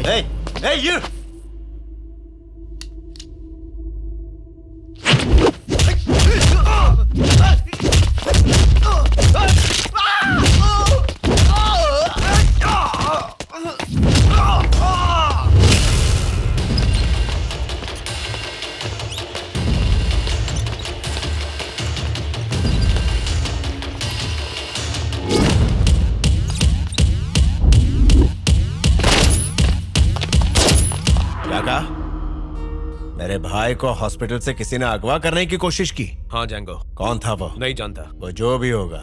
Hey, hey, you! मेरे भाई को हॉस्पिटल से किसी ने अगवा करने की कोशिश की। हाँ जैंगो। कौन था वो? नहीं जानता। वो जो भी होगा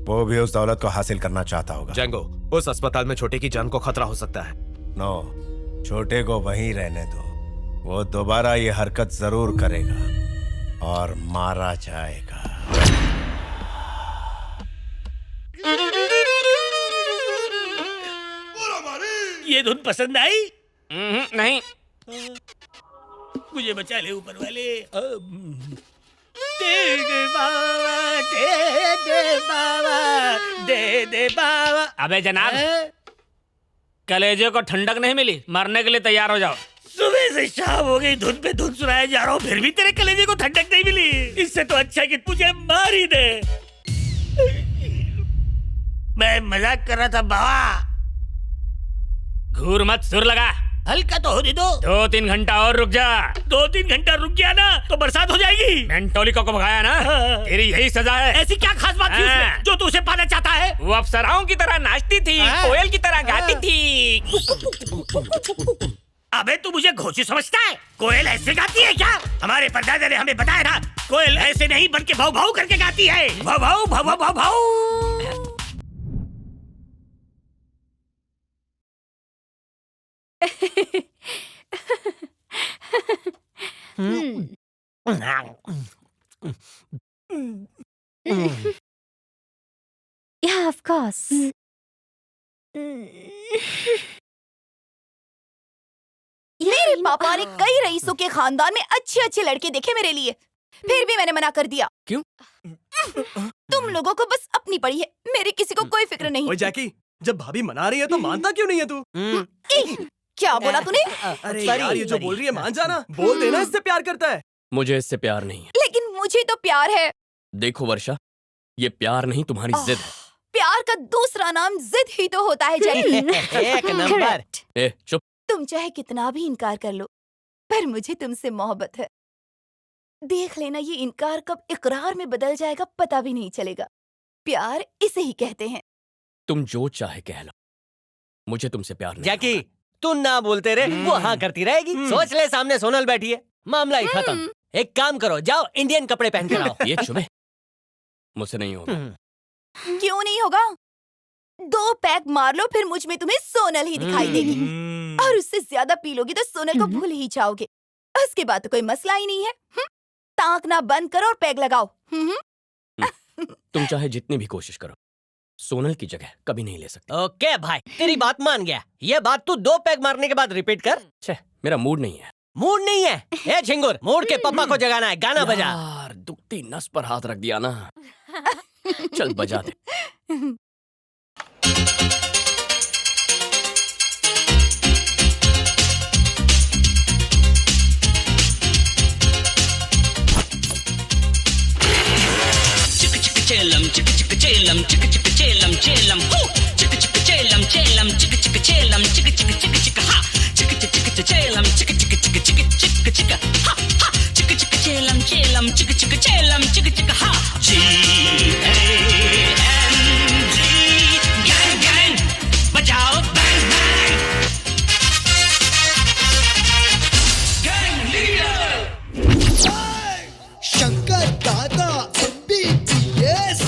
वो भी उस दौलत को हासिल करना चाहता होगा। जैंगो, उस अस्पताल में छोटे की जान को खतरा हो सकता है। नो, छोटे को वहीं रहने दो। वो दोबारा ये हरकत जरूर करेगा और मारा जाएगा। ये धुन पसंद आई? नहीं। मुझे बचा ले ऊपर वाले। दे दे बाबा, दे दे बाबा, दे दे बाबा। अबे जनाब, कलेजे को ठंडक नहीं मिली, मरने के लिए तैयार हो जाओ। सुबह से शाम हो गई, धुन पे धुन सुनाया जा रहा हूँ, फिर भी तेरे कलेजे को ठंडक नहीं मिली। इससे तो अच्छा कि तुझे मार ही दे। मैं मजाक कर रहा था बाबा। घूर मत, सुर लगा। हल्का तो होने दो। 2-3 घंटा और रुक जा। 2-3 घंटा रुक गया ना तो बरसात हो जाएगी। मेंटोलिको को भगाया ना, तेरी यही सजा है। ऐसी क्या खास बात थी उसमें जो तू उसे पाना चाहता है? वो अप्सराओं की तरह नाचती थी, कोयल की तरह गाती थी। अबे तू मुझे घोंची समझता है? कोयल ऐसे गाती है क्या? हमारे परदादा ने हमें बताया था, कोयल ऐसे नहीं बल्कि भाव भाव करके गाती है। भाव भाव भाव भाव भाव भाव। Yeah, of course. मेरे पापा ने कई रईसों के खानदान में अच्छे अच्छे लड़के देखे मेरे लिए, फिर भी मैंने मना कर दिया। क्यों? तुम लोगों को बस अपनी पड़ी है, मेरी किसी को कोई फिक्र नहीं। ओए जैकी, जब भाभी मना रही है तो मानता क्यों नहीं है तू? क्या बोला तूने? अरे यार, ये जो बोल रही है मान जाना। बोल देना इससे प्यार करता है। मुझे इससे प्यार नहीं है। लेकिन मुझे तो प्यार है। देखो वर्षा, ये प्यार नहीं तुम्हारी जिद है। प्यार का दूसरा नाम जिद ही तो होता है जैकी। एक नंबर। ए चुप। तुम चाहे कितना भी इनकार कर लो, पर मुझे तुमसे मोहब्बत है। देख लेना, ये इनकार कब इकरार में बदल जाएगा पता भी नहीं चलेगा। प्यार इसे ही कहते हैं। तुम जो चाहे कह लो, मुझे तुमसे प्यार नहीं। जैकी, तू ना बोलते रहे, वो हाँ करती रहेगी। सोच ले, सामने सोनल बैठी है, मामला ही खत्म। एक काम करो, जाओ इंडियन कपड़े पहन के आओ। ये चुभे, मुझसे नहीं होगा। क्यों नहीं होगा? 2 पैक मार लो, फिर मुझ में तुम्हें सोनल ही दिखाई देगी। और उससे ज्यादा पी लोगी तो सोनल को भूल ही जाओगे। उसके बाद तो कोई मसला ही नहीं है। ताकना बंद करो और पैग लगाओ। तुम चाहे जितनी भी कोशिश करो, सोनल की जगह कभी नहीं ले सकते। ओके भाई, तेरी बात मान गया। ये बात तू 2 पैग मारने के बाद रिपीट कर। छे, मेरा मूड नहीं है। मूड नहीं है? ए झिंगुर, मूड के पप्पा को जगाना है, गाना बजा। यार, दुखती नस पर हाथ रख दिया ना। चल बजा दे। चेलम चिक चिक चेलम चिक चिक चेलम चेलम हो चिक चिक चेलम चेलम चिक चिक चेलम चिक चिक चिक चिक हा चिक चिक चिक चेलम चिक चिक चिक चिक चिक चिक हा हा चिक चिक चेलम चेलम चिक चिक चेलम चिक चिक हा GANG गैंग गैंग बजाओ bang bang gang leader Shankar दादा MBBS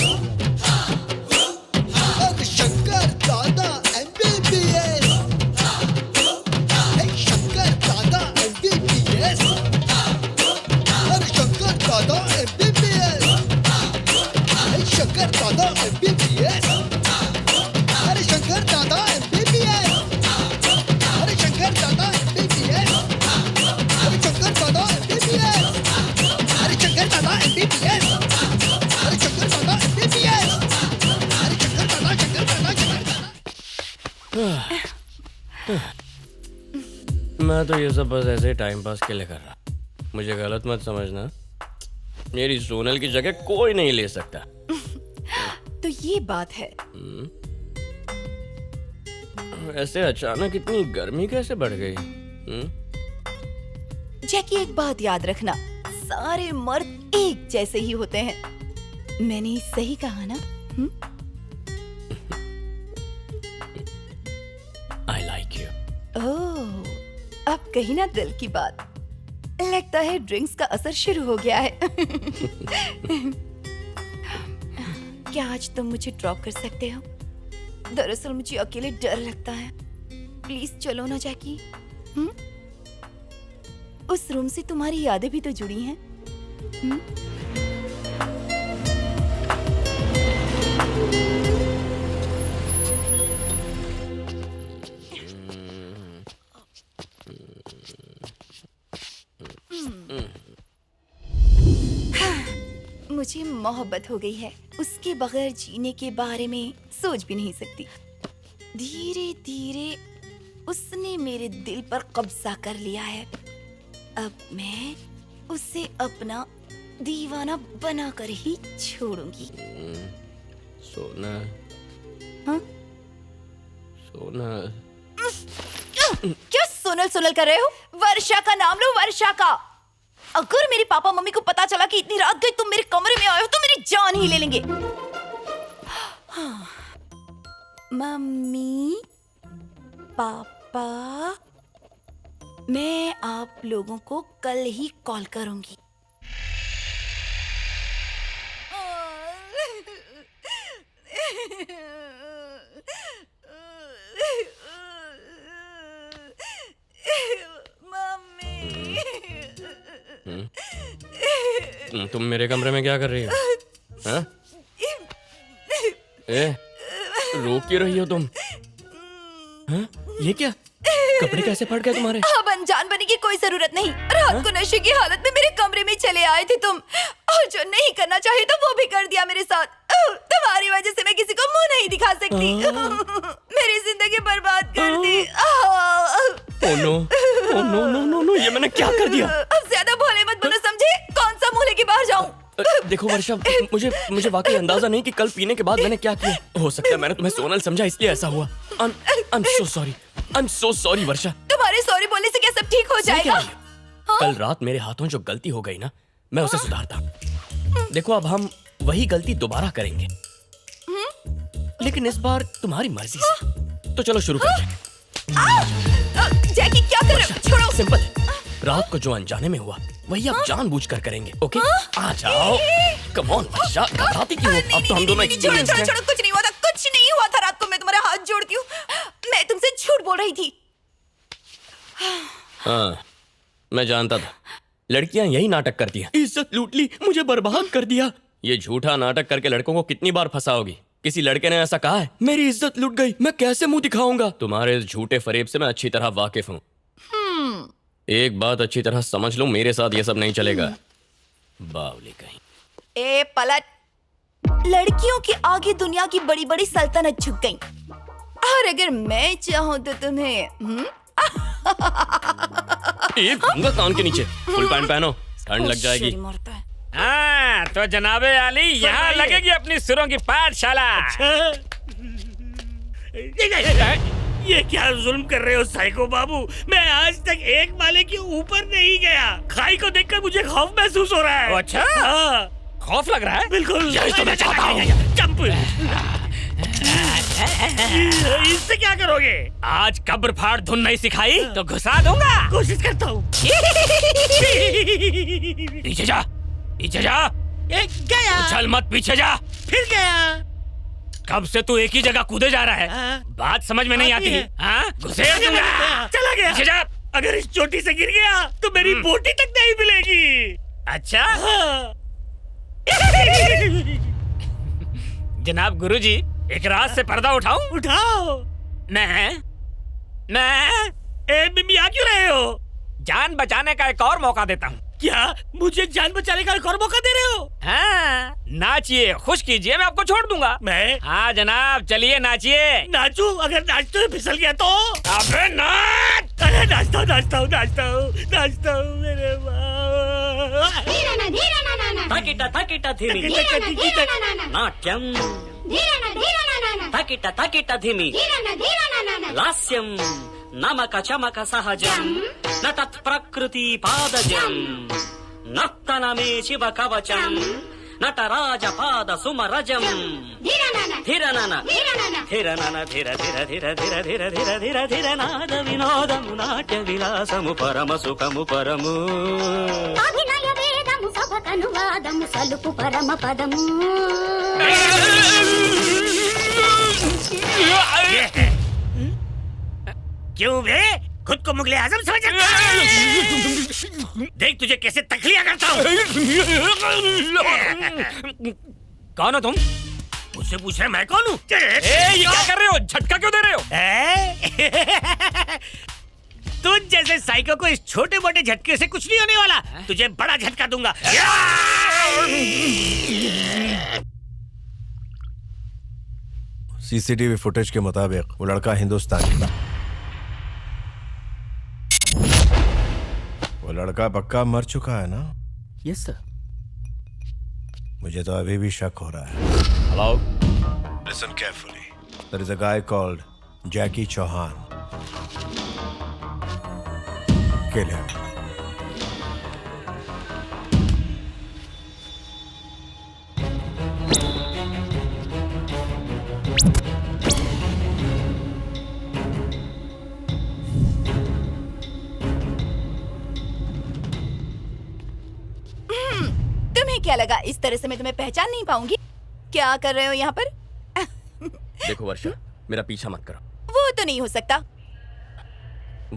और शंकर दादा MBBS शंकर दादा MBBS और शंकर दादा MBBS शंकर दादा MBBS अरे शंकर दादा MBBS अरे शंकर दादा MBBS अरे शंकर दादा MBBS अरे शंकर दादा MBBS अरे शंकर दादा MBBS अरे शंकर दादा शंकर दादा शंकर दादा मैं तो ये सब बस ऐसे ही टाइम पास के लिए कर रहा। मुझे गलत मत समझना, मेरी सोनल की जगह कोई नहीं ले सकता। तो ये बात है। ऐसे अचानक इतनी गर्मी कैसे बढ़ गई? जैकी, एक बात याद रखना, सारे मर्द एक जैसे ही होते हैं। मैंने सही कहा ना? I like you. ओह, अब कही ना दिल की बात। लगता है ड्रिंक्स का असर शुरू हो गया है। क्या आज तुम मुझे ड्रॉप कर सकते हो? दरअसल मुझे अकेले डर लगता है। प्लीज चलो ना जैकी। उस रूम से तुम्हारी यादें भी तो जुड़ी हैं। मुझे मोहब्बत हो गई है, उसके बगैर जीने के बारे में सोच भी नहीं सकती। धीरे धीरे उसने मेरे दिल पर कब्जा कर लिया है। अब मैं उसे अपना दीवाना बनाकर ही छोड़ूंगी। सोना, हाँ? सोना। क्या सोनल सोनल कर रहे हो? वर्षा का नाम लो, वर्षा का। अगर मेरे पापा मम्मी को पता चला कि इतनी रात गई तुम मेरे कमरे में आए हो तो मेरी जान ही ले लेंगे। मम्मी, पापा, मैं आप लोगों को कल ही कॉल करूंगी। तुम मेरे कमरे में क्या कर रही हो? हाँ? रो क्यों रही हो तुम? हाँ? ये क्या? कपड़े कैसे फट गए तुम्हारे? अब अनजान बनने की कोई जरूरत नहीं। रात को नशे की हालत में मेरे कमरे में चले आए थे तुम, और जो नहीं करना चाहिए तो वो भी कर दिया मेरे साथ। तुम्हारी वजह से मैं किसी को मुंह नहीं दिखा सकती। मेरी जिंदगी बर्बाद कर दी। Oh no, oh no no no no, ये मैंने क्या कर दिया? अब ज्यादा भोले मत बनो, समझे? कौन सा मुंह लेके बाहर जाऊं? देखो वर्षा, मुझे वाकई अंदाजा नहीं कि कल पीने के बाद मैंने क्या किया। हो सकता है मैंने तुम्हें सोनल समझा इसलिए ऐसा हुआ। I'm so sorry, I'm so sorry वर्षा। तुम्हारे सॉरी बोलने से क्या सब ठीक हो जाएगा? कल रात मेरे हाथों जो गलती हो गई ना, मैं उसे सुधारता। देखो अब हम वही गलती दोबारा करेंगे, लेकिन इस बार तुम्हारी मर्जी से। तो चलो शुरू करते हैं। जैकी, क्या कर रहे हो? छोड़ो। सिंपल है, रात को जो अनजाने में हुआ वही आप जानबूझकर करेंगे। ओके, आ जाओ। कम ऑन वर्षा, घबराती क्यों हो? अब तो हम दोनों एक्सपीरियंस हैं। छोड़ो, कुछ नहीं हुआ था, कुछ नहीं हुआ था। रात को मैं तुम्हारे हाथ जोड़ती हूँ, मैं तुमसे झूठ बोल रही थी। हाँ, मैं जानता था लड़कियां यही नाटक करती हैं। इज्जत लूट ली, मुझे बर्बाद कर दिया। ये झूठा नाटक करके लड़कों को कितनी बार फंसाओगी? किसी लड़के ने ऐसा कहा है मेरी इज्जत लूट गई, मैं कैसे मुंह दिखाऊंगा? तुम्हारे इस झूठे फरेब से मैं अच्छी तरह वाकिफ हूँ। एक बात अच्छी तरह समझ लो, मेरे साथ ये सब नहीं चलेगा। बावली कहीं। ए पलट, लड़कियों के आगे दुनिया की बड़ी बड़ी सल्तनत झुक गई, और अगर मैं चाहूं तो तुम्हें एक दूंगा कान के नीचे। फुल पैंट पहनो, ठंड लग जाएगी। हाँ, तो जनाबे आली, यहाँ लगेगी अपनी सुरों की पाठशाला। ये क्या जुल्म कर रहे हो साइको बाबू? मैं आज तक एक माले के ऊपर नहीं गया। खाई को देखकर मुझे खौफ महसूस हो रहा है। अच्छा, हाँ। खौफ लग रहा है? बिल्कुल, यही तो मैं चाहता हूँ। जंप। इससे क्या करोगे? आज कब्र फाड़ धुन नहीं सिखाई तो घुसा दूंगा। कोशिश करता हूँ। पीछे जा, पीछे जा। गया। उछल मत, पीछे जा। फिर गया। कब से तू एक ही जगह कूदे जा रहा है? बात समझ में नहीं आती है। हाँ, घुसेड़ दूंगा। चला गया। पीछे जा। अगर इस चोटी से गिर गया तो मेरी बोटी तक नहीं मिलेगी। अच्छा। जनाब गुरुजी, एक रात से पर्दा उठाऊं? उठाओ। मैं मियाँ क्यों रहे हो? जान बचाने का एक और मौका देता हूँ। क्या मुझे जान बचाने का एक और मौका दे रहे हो? हाँ, नाचिए, खुश कीजिए, मैं आपको छोड़ दूंगा। मैं? हाँ जनाब, चलिए नाचिए। नाचूं? अगर नाचते हुए फिसल गया तो? अबे नाच। अरे नाचता हूँ मेरे తకిట తకిట ధిమి నాట్యం తకిట తకిట ధిమి లాస్యం నమక చమక సహజం నతత్ ప్రకృతి పాదజం నర్తనమే శివ కవచం నటరాజ పాద సుమరజం ధిరనన ధిరనన ధిర ధిర ధిర ధిర ధిర ధిర ధిర ధిర నాద వినోదము నాట్య విలాసము పరమ సుఖము పరము అభినయ వేదము సభకనువాదము సలుపు పరమ పదము क्यों बे खुद को मुगले आजम समझ रखा है? देख तुझे कैसे तकलिया करता हूँ। कौन हो तुम? मुझसे पूछ रहे मैं कौन हूँ? ये क्या कर रहे हो? झटका क्यों दे रहे हो? तुझ जैसे साइको को इस छोटे मोटे झटके से कुछ नहीं होने वाला। तुझे बड़ा झटका दूंगा। सीसीटीवी फुटेज के मुताबिक वो लड़का हिंदुस्तानी था। वो लड़का पक्का मर चुका है ना? Yes sir. मुझे तो अभी भी शक हो रहा है। Hello Listen carefully. There is a guy called Jackie Chauhan. Kill him. तुम्हें क्या लगा इस तरह से मैं तुम्हें पहचान नहीं पाऊंगी? क्या कर रहे हो यहाँ पर? देखो वर्षा, मेरा पीछा मत करो। वो तो नहीं हो सकता।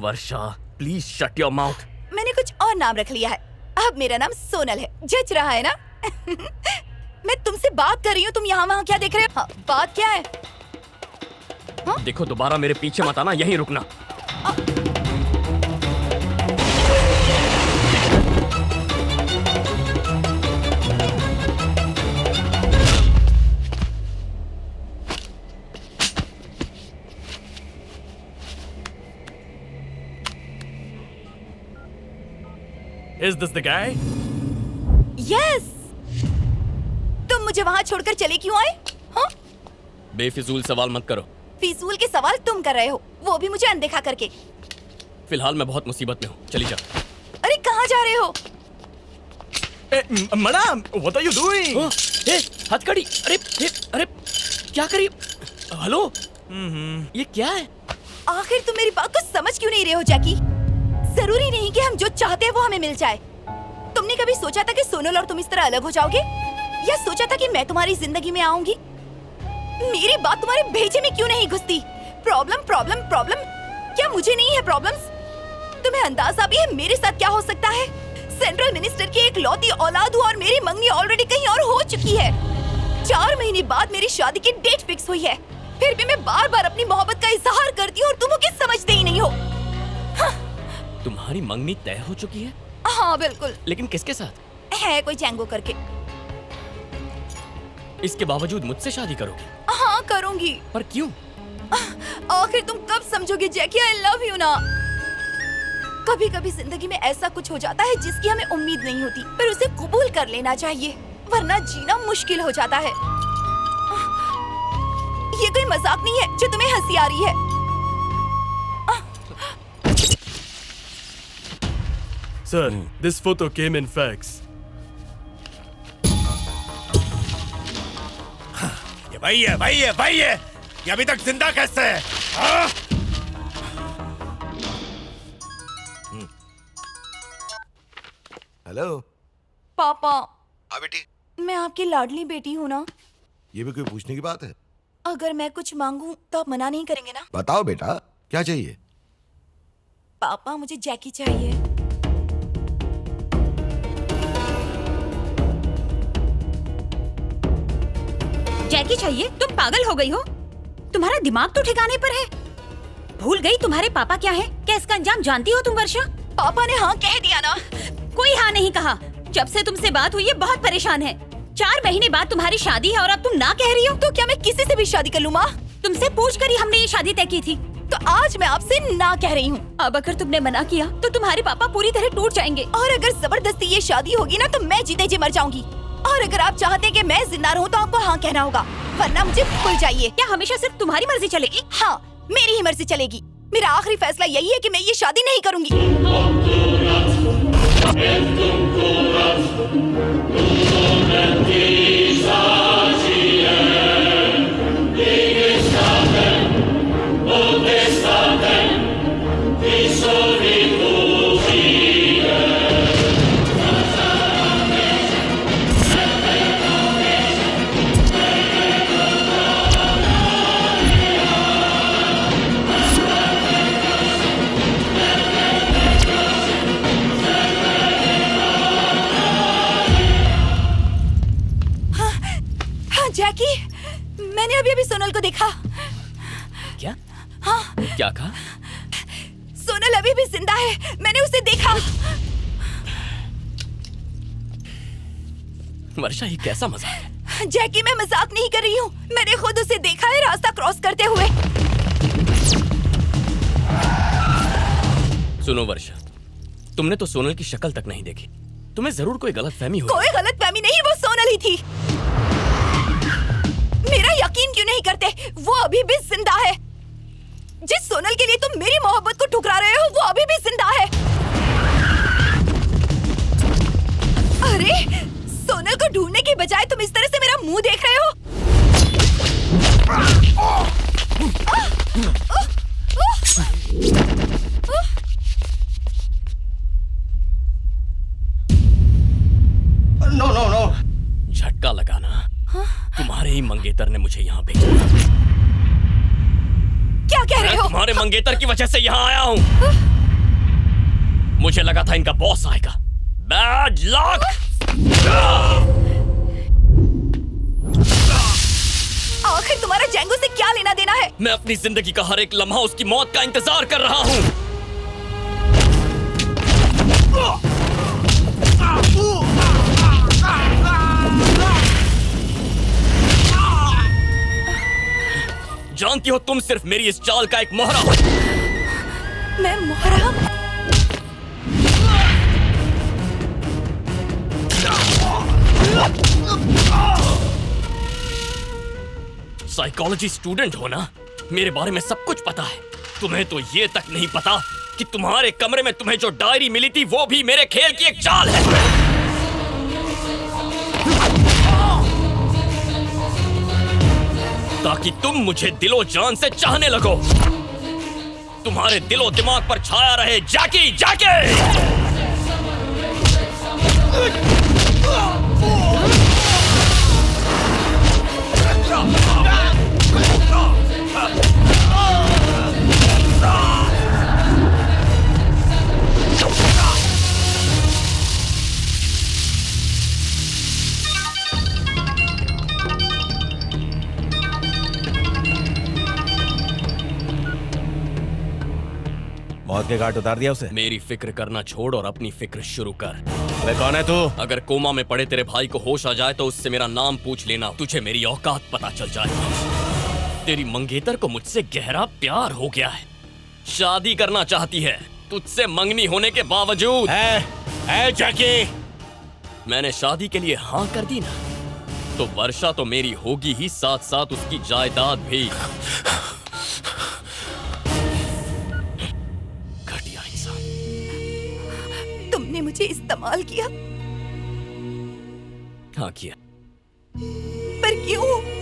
वर्षा प्लीज शट योर माउथ। मैंने कुछ और नाम रख लिया है। अब मेरा नाम सोनल है। जज रहा है ना? मैं तुमसे बात कर रही हूँ, तुम यहाँ वहाँ क्या देख रहे हो? हाँ, बात क्या है? हाँ? देखो दोबारा मेरे पीछे मत आना, यहीं रुकना। Is this the guy? Yes! तुम मुझे वहाँ छोड़कर चले क्यों आए? हाँ? बेफिजूल सवाल मत करो। फिजूल के सवाल तुम कर रहे हो, वो भी मुझे अनदेखा करके। फिलहाल मैं बहुत मुसीबत में हूँ, चली जा। अरे कहाँ जा रहे हो? Madam, what are you doing? हथकड़ी। अरे क्या करी? हेलो ये क्या है? आखिर तुम मेरी बात को समझ क्यों नहीं रहे हो जैकी? जरूरी नहीं कि हम जो चाहते हैं वो हमें मिल जाए। तुमने कभी सोचा था कि सोनल और तुम इस तरह अलग हो जाओगे? या सोचा था कि मैं तुम्हारी जिंदगी में आऊंगी? मेरी बात तुम्हारे भेजे में क्यों नहीं घुसती? प्रॉब्लम प्रॉब्लम प्रॉब्लम, क्या मुझे नहीं है प्रॉब्लम्स? तुम्हें अंदाजा भी है मेरे साथ क्या हो सकता है? सेंट्रल मिनिस्टर की एक लौती औलाद हूँ और मेरी मंगनी ऑलरेडी कहीं और हो चुकी है। 4 महीने बाद मेरी शादी की डेट फिक्स हुई है, फिर भी मैं बार बार अपनी मोहब्बत का इजहार करती हूँ और तुम मुझे समझते ही नहीं हो। तुम्हारी मंगनी तय हो चुकी है? हाँ बिल्कुल। लेकिन किसके साथ? है कोई जैंगो करके। इसके बावजूद मुझसे शादी करोगी? हाँ करूंगी। पर क्यों? आखिर तुम कब समझोगे जैकी आई लव यू ना? कभी कभी जिंदगी में ऐसा कुछ हो जाता है जिसकी हमें उम्मीद नहीं होती, पर उसे कबूल कर लेना चाहिए, वरना जीना मुश्किल हो जाता है। ये कोई मजाक नहीं है जो तुम्हें हंसी आ रही है। Sir, this photo came in fax. ये भाई है। ये अभी तक जिंदा कैसे है? हाँ? हेलो पापा, हाँ बेटी, मैं आपकी लाडली बेटी हूँ ना? ये भी कोई पूछने की बात है? अगर मैं कुछ मांगूं तो आप मना नहीं करेंगे ना? बताओ बेटा, क्या चाहिए? पापा मुझे जैकी चाहिए। जैकी चाहिए? तुम पागल हो गई हो? तुम्हारा दिमाग तो ठिकाने पर है। भूल गई तुम्हारे पापा क्या है? क्या इसका अंजाम जानती हो तुम वर्षा? पापा ने हाँ कह दिया ना? कोई हाँ नहीं कहा। जब से तुमसे बात हुई है बहुत परेशान है। 4 महीने बाद तुम्हारी शादी है और अब तुम ना कह रही हो? तो क्या मैं किसी से भी शादी कर लूं माँ? तुमसे पूछ कर ही हमने ये शादी तय की थी। तो तो आज मैं आपसे ना कह रही हूँ। अब अगर तुमने मना किया तो तुम्हारे पापा पूरी तरह टूट जाएंगे। और अगर जबरदस्ती ये शादी होगी ना तो मैं जीते जी मर जाऊंगी। और अगर आप चाहते हैं कि मैं जिंदा रहूं तो आपको हाँ कहना होगा, वरना मुझे भूल जाइए। क्या हमेशा सिर्फ तुम्हारी मर्जी चलेगी? हाँ, मेरी ही मर्जी चलेगी। मेरा आखिरी फैसला यही है कि मैं ये शादी नहीं करूंगी। जैकी, मैंने अभी अभी सोनल को देखा। क्या? हाँ। क्या कहा? सोनल अभी भी जिंदा है, मैंने उसे देखा। वर्षा, ये कैसा मजाक है? जैकी, मैं मजाक नहीं कर रही हूँ, मैंने खुद उसे देखा है रास्ता क्रॉस करते हुए। सुनो वर्षा, तुमने तो सोनल की शक्ल तक नहीं देखी, तुम्हें जरूर कोई गलतफहमी हुई। कोई गलतफहमी नहीं, वो सोनल ही थी। मेरा यकीन क्यों नहीं करते? वो अभी भी जिंदा है। जिस सोनल के लिए तुम मेरी मोहब्बत को ठुकरा रहे हो, वो अभी भी जिंदा है। अरे, सोनल को ढूंढने की बजाय तुम इस तरह से मेरा मुंह देख रहे हो। नो नो नो, झटका लगाना। तुम्हारे ही मंगेतर ने मुझे यहाँ भेजा। क्या कह रहे हो? तुम्हारे मंगेतर की वजह से यहाँ आया हूँ। मुझे लगा था इनका बॉस आएगा। Bad luck. आखिर तुम्हारा जेंगो से क्या लेना देना है? मैं अपनी जिंदगी का हर एक लम्हा उसकी मौत का इंतजार कर रहा हूँ। जानती हो, तुम सिर्फ मेरी इस चाल का एक मोहरा हो। मैं मोहरा? साइकोलॉजी स्टूडेंट हो ना? मेरे बारे में सब कुछ पता है। तुम्हें तो ये तक नहीं पता कि तुम्हारे कमरे में तुम्हें जो डायरी मिली थी वो भी मेरे खेल की एक चाल है। ताकि तुम मुझे दिलो जान से चाहने लगो। तुम्हारे दिलो दिमाग पर छाया रहे जैकी, जैकी। मौत के घाट उतार दिया उसे? मेरी फिक्र करना छोड़ और अपनी फिक्र शुरू कर। अबे कौन है तू? अगर कोमा में पड़े तेरे भाई को होश आ जाए तो उससे मेरा नाम पूछ लेना, तुझे मेरी औकात पता चल जाए। तेरी मंगेतर को मुझसे गहरा प्यार हो गया है, शादी करना चाहती है तुझसे मंगनी होने के बावजूद। जैकी, मैंने शादी के लिए हाँ कर दी ना, तो वर्षा तो मेरी होगी ही, साथ साथ उसकी जायदाद भी। तुमने मुझे इस्तेमाल किया। हाँ किया। पर क्यों?